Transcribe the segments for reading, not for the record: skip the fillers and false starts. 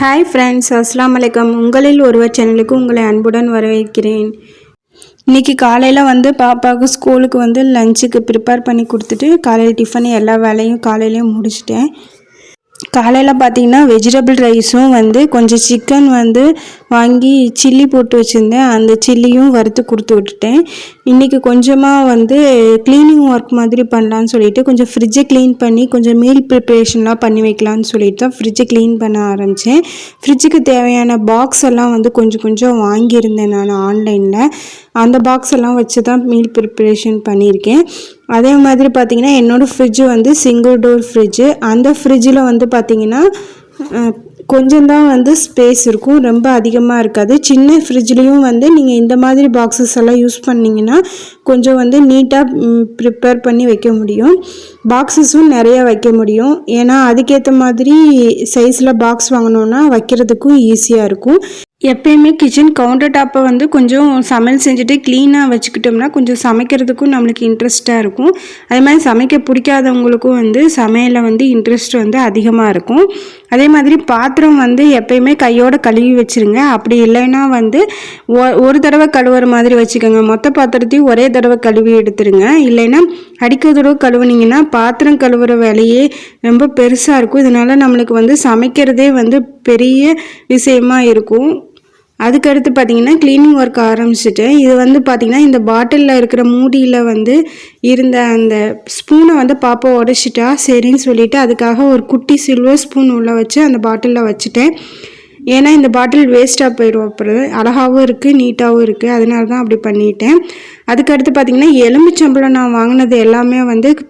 Hi friends, அஸ்ஸலாமு அலைக்கும். உங்களில் ஒருவர் சேனலுக்கு உங்களை அன்புடன் வரவேற்கிறேன். இன்றைக்கி காலையில் பாப்பாவுக்கு ஸ்கூலுக்கு லஞ்சுக்கு ப்ரிப்பேர் பண்ணி கொடுத்துட்டு காலையில் டிஃபன் எல்லா வேலையும் காலையிலையும் முடிச்சிட்டேன். காலையில் பார்த்திங்கன்னா வெஜிடபிள் ரைஸும் கொஞ்சம் சிக்கன் வாங்கி சில்லி போட்டு வச்சுருந்தேன். அந்த சில்லியும் வறுத்து கொடுத்து விட்டுட்டேன். இன்றைக்கி கொஞ்சமாக க்ளீனிங் ஒர்க் மாதிரி பண்ணலான்னு சொல்லிட்டு கொஞ்சம் ஃப்ரிட்ஜை க்ளீன் பண்ணி கொஞ்சம் மீல் ப்ரிப்ரேஷன்லாம் பண்ணி வைக்கலான்னு சொல்லிட்டு தான் ஃப்ரிட்ஜை க்ளீன் பண்ண ஆரம்பித்தேன். ஃப்ரிட்ஜுக்கு தேவையான பாக்ஸ் எல்லாம் கொஞ்சம் கொஞ்சம் வாங்கியிருந்தேன் நான் ஆன்லைனில். அந்த பாக்ஸ் எல்லாம் வச்சு தான் மீல் ப்ரிப்ரேஷன் பண்ணியிருக்கேன். அதே மாதிரி பார்த்திங்கன்னா என்னோடய ஃப்ரிட்ஜு சிங்கிள் டோர் ஃப்ரிட்ஜு. அந்த ஃப்ரிட்ஜில் பார்த்திங்கன்னா கொஞ்சம்தான் ஸ்பேஸ் இருக்கும், ரொம்ப அதிகமாக இருக்காது. சின்ன ஃப்ரிட்ஜ்லேயும் நீங்கள் இந்த மாதிரி பாக்ஸஸ் எல்லாம் யூஸ் பண்ணிங்கன்னா கொஞ்சம் நீட்டாக ப்ரிப்பேர் பண்ணி வைக்க முடியும். பாக்ஸஸும் நிறையா வைக்க முடியும். ஏன்னா அதுக்கேற்ற மாதிரி சைஸில் பாக்ஸ் வாங்கினோன்னா வைக்கிறதுக்கும் ஈஸியாக இருக்கும். எப்பயுமே கிச்சன் கவுண்டர் டாப்பை கொஞ்சம் சமையல் செஞ்சுட்டு க்ளீனாக வச்சுக்கிட்டோம்னா கொஞ்சம் சமைக்கிறதுக்கும் நம்மளுக்கு இன்ட்ரெஸ்ட்டாக இருக்கும். அதே மாதிரி சமைக்க பிடிக்காதவங்களுக்கும் சமையலில் இன்ட்ரெஸ்ட் அதிகமாக இருக்கும். அதே மாதிரி பாத்திரம் எப்பயுமே கையோடு கழுவி வச்சுருங்க. அப்படி இல்லைன்னா ஒரு தடவை கழுவுற மாதிரி வச்சுக்கோங்க. மொத்த பாத்திரத்தையும் ஒரே தடவை கழுவி எடுத்துருங்க. இல்லைன்னா அடிக்க தடவை கழுவுனீங்கன்னா பாத்திரம் கழுவுற வேலையே ரொம்ப பெருசாக இருக்கும். இதனால் நம்மளுக்கு சமைக்கிறதே பெரிய விஷயமா இருக்கும். அதுக்கடுத்து பார்த்திங்கன்னா க்ளீனிங் ஒர்க் ஆரம்பிச்சிட்டேன். இது பார்த்திங்கன்னா இந்த பாட்டிலில் இருக்கிற மூடியில் இருந்த அந்த ஸ்பூனை பாப்பா உடைச்சிட்டா. சரின்னு சொல்லிவிட்டு அதுக்காக ஒரு குட்டி சில்வர் ஸ்பூன் உள்ளே வச்சு அந்த பாட்டிலில் வச்சுட்டேன். ஏன்னா இந்த பாட்டில் வேஸ்ட்டாக போயிடும். அப்புறம் அழகாகவும் இருக்குது, நீட்டாகவும் இருக்குது. அதனால தான் அப்படி பண்ணிட்டேன். அதுக்கடுத்து பார்த்திங்கன்னா எலுமிச்சம்பழம் நான் வாங்கினது எல்லாமே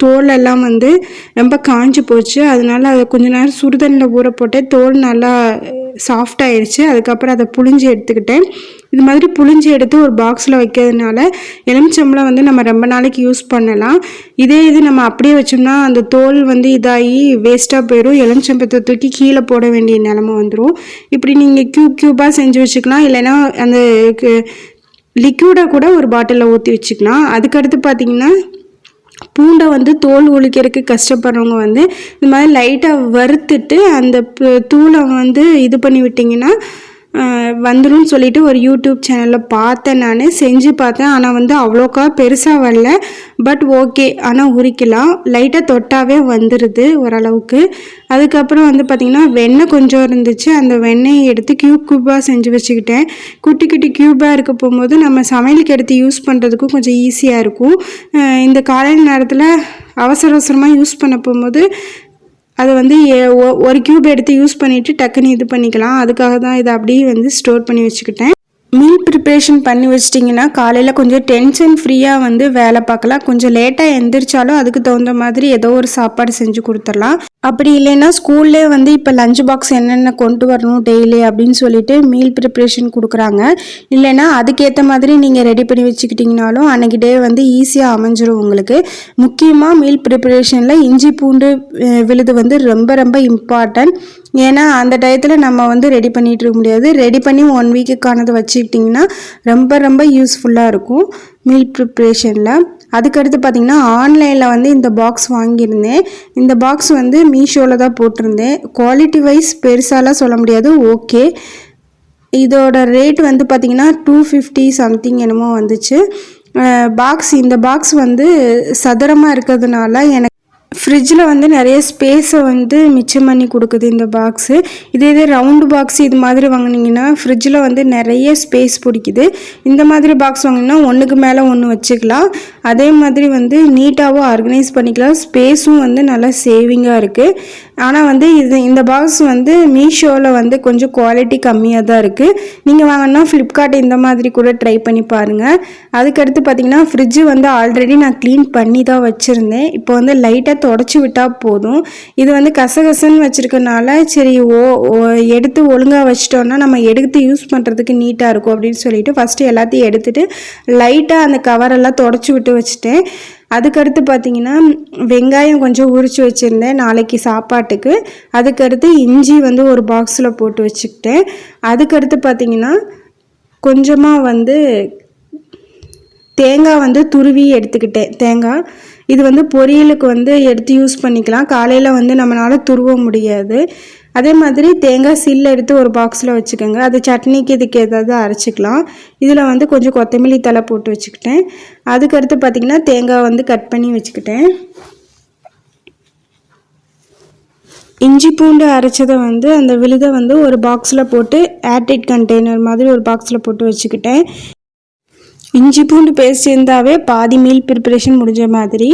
தோல் எல்லாம் ரொம்ப காஞ்சி போச்சு. அதனால அதை கொஞ்ச நேரம் சுடுதண்ணில் ஊற போட்டேன். தோல் நல்லா சாஃப்டாகிடுச்சு. அதுக்கப்புறம் அதை புழிஞ்சு எடுத்துக்கிட்டேன். இது மாதிரி புழிஞ்சு எடுத்து ஒரு பாக்ஸில் வைக்கிறதுனால எலுமிச்சம்பழம் நம்ம ரொம்ப நாளைக்கு யூஸ் பண்ணலாம். இது நம்ம அப்படியே வச்சோம்னா அந்த தோல் இதாகி வேஸ்ட்டாக போயிடும். எலுமிச்சம்பழத்தை தூக்கி கீழே போட வேண்டிய நிலமை வந்துடும். இப்படி நீங்கள் க்யூபாக செஞ்சு வச்சுக்கலாம். இல்லைன்னா அந்த லிக்யூடை கூட ஒரு பாட்டிலில் ஊற்றி வச்சுக்கலாம். அதுக்கடுத்து பார்த்திங்கன்னா பூண்டை தோல் ஒழிக்கிறதுக்கு கஷ்டப்படுறவங்க இந்த மாதிரி லைட்டாக வறுத்துட்டு அந்த தூளை இது பண்ணி விட்டிங்கன்னா வந்துடும் சொல்லிட்டு ஒரு யூடியூப் சேனலில் பார்த்தேன். நான் செஞ்சு பார்த்தேன். ஆனால் அவ்வளோக்கா பெருசாக வரல. பட் ஓகே, ஆனால் உரிக்கலாம். லைட்டாக தொட்டாவே வந்துடுது ஓரளவுக்கு. அதுக்கப்புறம் பார்த்திங்கன்னா வெண்ணெய் கொஞ்சம் இருந்துச்சு. அந்த வெண்ணெயை எடுத்து க்யூபாக செஞ்சு வச்சுக்கிட்டேன். குட்டி குட்டி க்யூபாக இருக்க போகும்போது நம்ம சமையலுக்கு எடுத்து யூஸ் பண்ணுறதுக்கும் கொஞ்சம் ஈஸியாக இருக்கும். இந்த காலையில் நேரத்தில் அவசர அவசரமாக யூஸ் பண்ண போகும்போது அதை ஒரு க்யூப் எடுத்து யூஸ் பண்ணிவிட்டு டக்குன்னு இது பண்ணிக்கலாம். அதுக்காக தான் இதை அப்படியே ஸ்டோர் பண்ணி வச்சுக்கிட்டேன். மீல் ப்ரிப்ரேஷன் பண்ணி வச்சிட்டிங்கன்னா காலையில் கொஞ்சம் டென்ஷன் ஃப்ரீயாக வேலை பார்க்கலாம். கொஞ்சம் லேட்டாக எழுந்திரிச்சாலும் அதுக்கு தகுந்த மாதிரி ஏதோ ஒரு சாப்பாடு செஞ்சு கொடுத்துடலாம். அப்படி இல்லைன்னா ஸ்கூல்லே இப்போ லஞ்ச் பாக்ஸ் என்னென்ன கொண்டு வரணும் டெய்லி அப்படின்னு சொல்லிட்டு மீல் ப்ரிப்ரேஷன் கொடுக்குறாங்க. இல்லைன்னா அதுக்கேற்ற மாதிரி நீங்கள் ரெடி பண்ணி வச்சுக்கிட்டிங்கனாலும் அன்றைக்கி டே ஈஸியாக அமைஞ்சிரும் உங்களுக்கு. முக்கியமாக மீல் ப்ரிப்ரேஷனில் இஞ்சி பூண்டு விழுது ரொம்ப ரொம்ப இம்பார்ட்டன்ட். ஏன்னா அந்த டயத்தில் நம்ம ரெடி பண்ணிகிட்டு இருக்க முடியாது. ரெடி பண்ணி 1 வீக்குக்கானது வச்சுக்கிட்டிங்கன்னா ரொம்ப ரொம்ப யூஸ்ஃபுல்லாக இருக்கும் மீல் ப்ரிப்ரேஷனில். அதுக்கடுத்து பார்த்திங்கன்னா ஆன்லைனில் இந்த பாக்ஸ் வாங்கியிருந்தேன். இந்த பாக்ஸ் மீஷோவில் தான் போட்டிருந்தேன். குவாலிட்டி வைஸ் பெருசாலாம் சொல்ல முடியாது, ஓகே. இதோட ரேட் பார்த்திங்கன்னா 250 சம்திங் என்னமோ வந்துச்சு. இந்த பாக்ஸ் சதுரமாக இருக்கிறதுனால எனக்கு ஃப்ரிட்ஜில் நிறைய ஸ்பேஸை மிச்சம் பண்ணி கொடுக்குது இந்த பாக்ஸு. இதே ரவுண்டு பாக்ஸ் இது மாதிரி வாங்கினீங்கன்னா ஃப்ரிட்ஜில் நிறைய ஸ்பேஸ் பிடிக்குது. இந்த மாதிரி பாக்ஸ் வாங்கினீங்கன்னா ஒன்றுக்கு மேலே ஒன்று வச்சுக்கலாம். அதே மாதிரி நீட்டாகவும் ஆர்கனைஸ் பண்ணிக்கலாம். ஸ்பேஸும் நல்லா சேவிங்காக இருக்குது. ஆனால் இந்த பாக்ஸ் மீஷோவில் கொஞ்சம் குவாலிட்டி கம்மியாக தான் இருக்குது. நீங்கள் வாங்கினா ஃப்ளிப்கார்ட் இந்த மாதிரி கூட ட்ரை பண்ணி பாருங்கள். அதுக்கடுத்து பார்த்திங்கன்னா ஃப்ரிட்ஜு ஆல்ரெடி நான் க்ளீன் பண்ணி தான் வச்சுருந்தேன். இப்போ லைட்டாக தொடச்சி விட்டால் போதும். இது கசகசன்னு வச்சுருக்கனால சரி எடுத்து ஒழுங்காக வச்சிட்டோன்னா நம்ம எடுத்து யூஸ் பண்ணுறதுக்கு நீட்டாக இருக்கும் அப்படின்னு சொல்லிட்டு ஃபஸ்ட்டு எல்லாத்தையும் எடுத்துகிட்டு லைட்டாக அந்த கவரெல்லாம் தொடச்சி விட்டு வச்சுட்டேன். அதுக்கடுத்து பார்த்திங்கன்னா வெங்காயம் கொஞ்சம் உரித்து வச்சுருந்தேன் நாளைக்கு சாப்பாட்டுக்கு. அதுக்கடுத்து இஞ்சி ஒரு பாக்ஸில் போட்டு வச்சுக்கிட்டேன். அதுக்கடுத்து பார்த்திங்கன்னா கொஞ்சமாக தேங்காய் வந்து துருவி எடுத்துக்கிட்டேன். தேங்காய் இது வந்து பொரியலுக்கு வந்து எடுத்து யூஸ் பண்ணிக்கலாம். காலையில் வந்து நம்மளால் துருவ முடியாது. அதே மாதிரி தேங்காய் சில்லு எடுத்து ஒரு பாக்ஸில் வச்சுக்கோங்க. அது சட்னிக்கு இதுக்கு ஏதாவது அரைச்சிக்கலாம். இதில் வந்து கொஞ்சம் கொத்தமல்லி தழை போட்டு வச்சுக்கிட்டேன். அதுக்கடுத்து பார்த்திங்கன்னா தேங்காய் வந்து கட் பண்ணி வச்சுக்கிட்டேன். இஞ்சி பூண்டு அரைச்சதை வந்து அந்த விழுதை வந்து ஒரு பாக்ஸில் போட்டு ஏர்டைட் கண்டெய்னர் மாதிரி ஒரு பாக்ஸில் போட்டு வச்சுக்கிட்டேன். இஞ்சி பூண்டு பேஸ்ட் இருந்தாவே பாதி மீல் ப்ரிப்பரேஷன் முடிஞ்ச மாதிரி.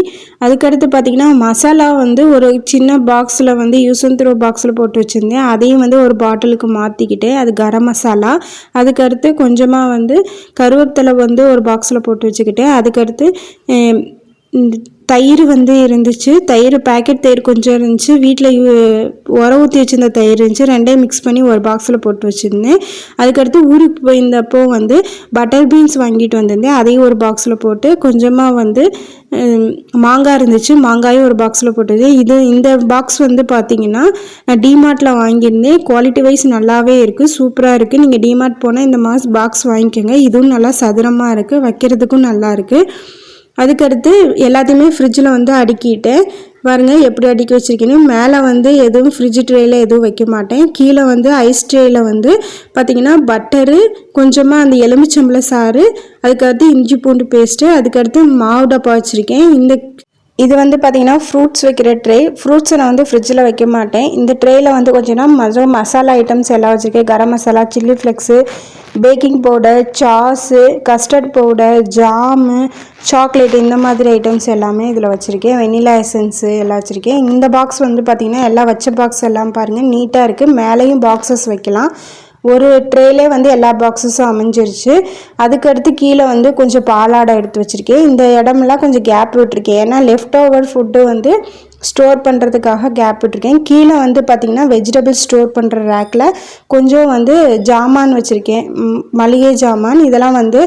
அதுக்கடுத்து பார்த்திங்கன்னா மசாலா வந்து ஒரு சின்ன பாக்ஸில் வந்து யூஸ் அண்ட் த்ரோ பாக்ஸில் போட்டு வச்சுருந்தேன். அதையும் வந்து ஒரு பாட்டிலுக்கு மாற்றிக்கிட்டேன். அது கரம் மசாலா. அதுக்கடுத்து கொஞ்சமாக வந்து கருவேப்பிலை வந்து ஒரு பாக்ஸில் போட்டு வச்சுக்கிட்டேன். அதுக்கடுத்து தயிர் வந்து இருந்துச்சு. தயிர் பேக்கெட் தயிர் கொஞ்சம் இருந்துச்சு. வீட்டில் உர ஊற்றி வச்சுருந்த தயிர் இருந்துச்சு. ரெண்டையும் மிக்ஸ் பண்ணி ஒரு பாக்ஸில் போட்டு வச்சுருந்தேன். அதுக்கடுத்து ஊருக்கு போயிருந்தப்போ வந்து பட்டர் பீன்ஸ் வாங்கிட்டு வந்திருந்தேன். அதையும் ஒரு பாக்ஸில் போட்டு கொஞ்சமாக வந்து மாங்காய் இருந்துச்சு. மாங்காயும் ஒரு பாக்ஸில் போட்டுருந்தேன். இந்த பாக்ஸ் வந்து பார்த்திங்கன்னா நான் டிமார்ட்டில் வாங்கியிருந்தேன். குவாலிட்டி வைஸ் நல்லாவே இருக்குது, சூப்பராக இருக்குது. நீங்கள் டிமார்ட் போனால் இந்த பாக்ஸ் வாங்கிக்கோங்க. இதுவும் நல்லா சதுரமாக இருக்குது, வைக்கிறதுக்கும் நல்லா இருக்குது. அதுக்கடுத்து எல்லாத்தையுமே ஃப்ரிட்ஜில் வந்து அடுக்கிட்டேன். பாருங்கள் எப்படி அடுக்கி வச்சுருக்கேன்னு. மேலே வந்து எதுவும் ஃப்ரிட்ஜ் ட்ரேயில் எதுவும் வைக்க மாட்டேன். கீழே வந்து ஐஸ் ட்ரேயில் வந்து பார்த்திங்கன்னா பட்டரு, கொஞ்சமாக அந்த எலுமிச்சம்பழ சாறு, அதுக்கடுத்து இஞ்சி பூண்டு பேஸ்ட்டு, அதுக்கடுத்து மாவு டப்பா வச்சுருக்கேன். இது வந்து பார்த்திங்கன்னா ஃப்ரூட்ஸ் வைக்கிற ட்ரே. ஃப்ரூட்ஸை நான் வந்து ஃப்ரிட்ஜில் வைக்க மாட்டேன். இந்த ட்ரேயில் வந்து கொஞ்சம் மசாலா ஐட்டம்ஸ் எல்லாம் வச்சுருக்கேன். Garam masala, chilli flakes, baking powder, sauce, custard powder, jam, chocolate, இந்த மாதிரி ஐட்டம்ஸ் எல்லாமே இதில் வச்சுருக்கேன். வெனிலா எசன்ஸு எல்லாம் வச்சுருக்கேன். இந்த பாக்ஸ் வந்து பார்த்திங்கன்னா எல்லாம் வச்ச பாக்ஸ் எல்லாம் பாருங்கள் நீட்டாக இருக்குது. மேலேயும் பாக்ஸஸ் வைக்கலாம். ஒரு ட்ரேலே வந்து எல்லா பாக்ஸஸும் அமைஞ்சிருச்சு. அதுக்கடுத்து கீழே வந்து கொஞ்சம் பாலாடை எடுத்து வச்சுருக்கேன். இந்த இடமெல்லாம் கொஞ்சம் கேப் விட்டுருக்கேன். ஏன்னா லெஃப்ட் ஓவர் ஃபுட்டு வந்து ஸ்டோர் பண்ணுறதுக்காக கேப் விட்டுருக்கேன். கீழே வந்து பார்த்திங்கன்னா வெஜிடபிள் ஸ்டோர் பண்ணுற ரேக்கில் கொஞ்சம் வந்து ஜாமான் வச்சுருக்கேன். மளிகை ஜாமான். இதெல்லாம் வந்து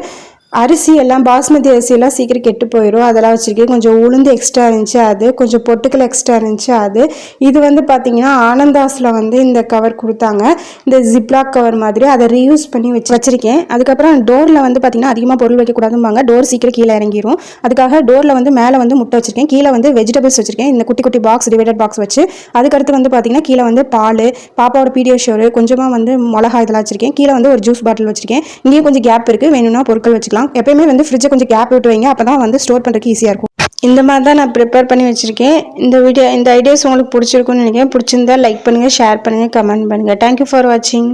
அரிசி எல்லாம் பாஸ்மதி அரிசியெல்லாம் சீக்கிரம் கெட்டு போயிடும். அதெல்லாம் வச்சுருக்கேன். கொஞ்சம் உளுந்து எக்ஸ்ட்ரா இருந்துச்சு, அது கொஞ்சம் பொட்டுக்கள் எக்ஸ்ட்ரா இருந்துச்சு, அது. இது வந்து பார்த்திங்கன்னா ஆனந்தாஸில் வந்து இந்த கவர் கொடுத்தாங்க, இந்த ஜிப்லாக் கவர் மாதிரி. அதை ரீயூஸ் பண்ணி வச்சுருக்கேன். அதுக்கப்புறம் டோரில் வந்து பார்த்திங்கன்னா அதிகமாக பொருள் வைக்கக்கூடாதும்பாங்க. டோர் சீக்கிரம் கீழே இறங்கிடும். அதுக்காக டோரில் வந்து மேலே வந்து முட்டை வச்சுருக்கேன், கீழே வந்து வெஜிடபிள்ஸ் வச்சுருக்கேன். இந்த குட்டி குட்டி பாக்ஸ், டிவைடட் பாக்ஸ் வச்சு. அதுக்கடுத்து வந்து பார்த்திங்கன்னா கீழே வந்து பால், பாப்பாவோட பீடியாஷோரு, கொஞ்சமாக வந்து மிளகா இதெல்லாம் வச்சுருக்கேன். கீழே வந்து ஒரு ஜூஸ் பாட்டில் வச்சுருக்கேன். இங்கேயும் கொஞ்சம் கேப் இருக்குது, வேணும்னா பொருட்கள் வச்சுக்கலாம். எப்பயுமே வந்து ஃப்ரிட்ஜை கொஞ்சம் கேப் விட்டு வைங்க, அப்போ தான் வந்து ஸ்டோர் பண்ணுறதுக்கு ஈஸியாக இருக்கும். இந்த மாதிரி தான் நான் ப்ரிப்பேர் பண்ணி வச்சுருக்கேன். இந்த ஐடியாஸ் உங்களுக்கு பிடிச்சிருக்குன்னு நினைக்கிறேன். பிடிச்சிருந்தா லைக் பண்ணுங்கள், ஷேர் பண்ணுங்கள், கமெண்ட் பண்ணுங்கள். தேங்க்யூ ஃபார் வாட்சிங்.